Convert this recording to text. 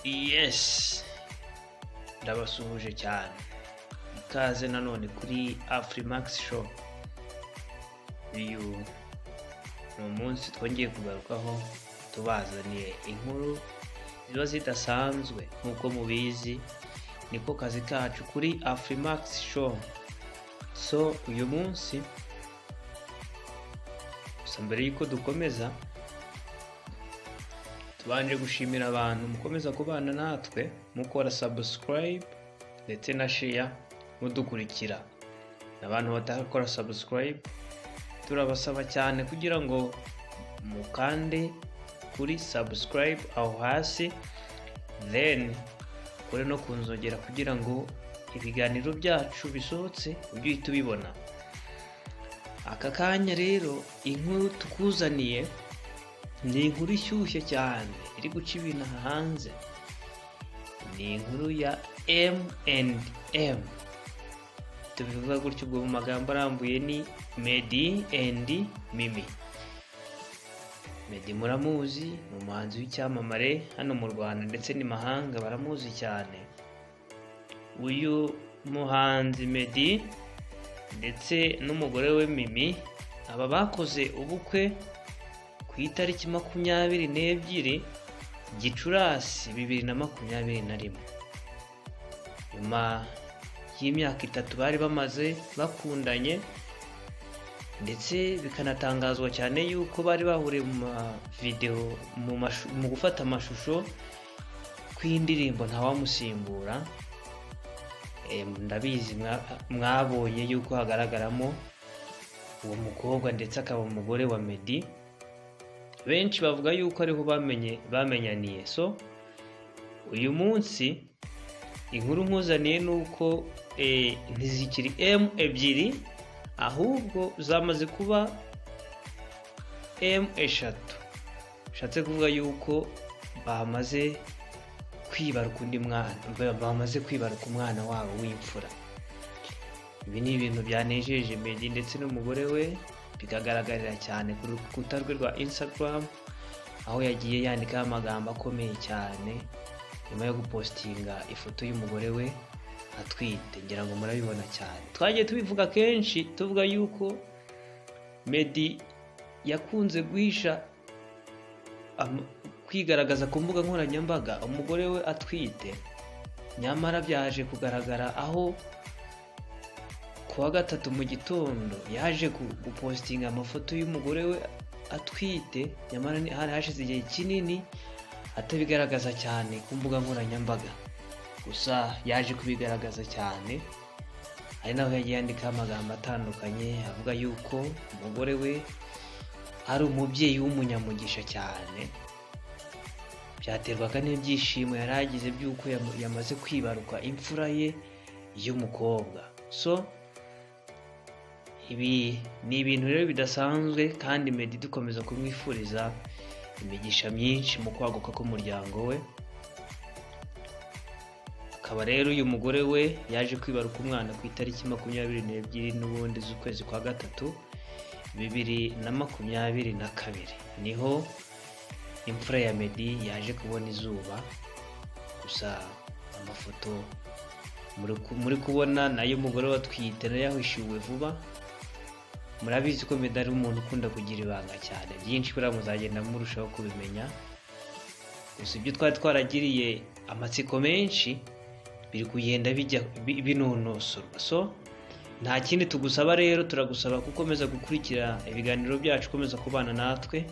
Yes, ndabasuhuje cyane. Ikaze nanone kuri Afrimax Show. Uyu ni umunsi twongeye kugarukaho tubazaniye inkuru ziba zidasanzwe nk'uko mubizi, niko kazi kacu kuri Afrimax Show. So uyu munsi gusa mbere yuko dukomeza, tubanje gushimira abantu mukomeza kubana natwe mukora subscribe ndetse na share mudukurikira. Abantu batakora subscribe turabasaba cyane kugira ngo mukande kuri subscribe aho hasi, then kure no kunzogera kugira ngo ibiganiro byacu bisohotse ujye uhita ubibona. Aka kanya rero inkuru tukuzaniye ni inkuru ishyushye cyane iri guca ibintu hanze. Ni inkuru ya M&M. Tubivuga gutyo ubwo mu magambo arambuye ni Meddy and Mimi. Meddy muramuzi, ni umuhanzi w'icyamamare hano mu Rwanda ndetse n'imahanga baramuzi cyane. Uyu muhanzi Meddy ndetse n'umugore we Mimi, aba bakoze ubukwe ku itariki 22 Gicurasi 2021. Nyuma y'imyaka 3 bari bamaze bakundanye, ndetse bikanatangazwa cyane yuko bari bahuriye mu video mu gufata amashusho kw'indirimbo Ntawamusimbura. Ndabizi mwabonye yuko hagaragaramo uwo mukobwa ndetse akaba umugore wa Meddy. Benshi bavuga yuko ariho bamenyaniye. So uyu munsi inkuru nkuzaniye nuko ntizikiri M ebyiri, ahubwo zamaze kuba M eshatu. Bishatse kuvuga yuko bamaze kwibaruka undi mwana, bamaze kwibaruka umwana wabo w'imfura. Ibi ni ibintu byanejeje Meddy ndetse n'umugore we, bikagaragarira cyane ku rukuta rwe rwa Instagram, aho yagiye yandikaho amagambo akomeye cyane nyuma yo gupostinga ifoto y'umugore we atwite. Ngira ngo murabibona cyane. Twagiye tubivuga kenshi tuvuga yuko Meddy yakunze guhisha kwigaragaza ku mbuga nkoranyambaga umugore we atwite, nyamara byaje kugaragara aho kuwa gatatu mu gitondo yaje gupostinga amafoto y'umugore we atwite, nyamara hari hashize igihe kinini atabigaragaza cyane ku mbuga nkoranyambaga. Gusa yaje kubigaragaza cyane, ari naho yagiye yandika amagambo atandukanye avuga yuko umugore we ari umubyeyi w'umunyamugisha cyane. Byaterwaga n'ibyishimo yari agize by'uko yamaze kwibaruka imfura ye y'umukobwa. So ibi ni ibintu rero bidasanzwe, kandi Meddy dukomeza kumwifuriza imigisha myinshi mu kwaguka k'umuryango we. Akaba rero uyu mugore we yaje kwibaruka umwana ku itariki 22 n'ubundi z'ukwezi kwa gatatu 2022. Niho imfura ya Meddy yaje kubona izuba. Gusa amafoto muri kubona nayo umugore watwite nayo yahishuwe vuba. Murabizi ko Meddy ari umuntu ukunda kugira ibanga cyane, byinshi buriya muzagenda murushaho kubimenya. Gusa ibyo twari twaragiriye amatsiko menshi biri kugenda bijya binonosorwa. So nta kindi tugusaba rero, turagusaba gukomeza gukurikira ibiganiro byacu, komeza kubana natwe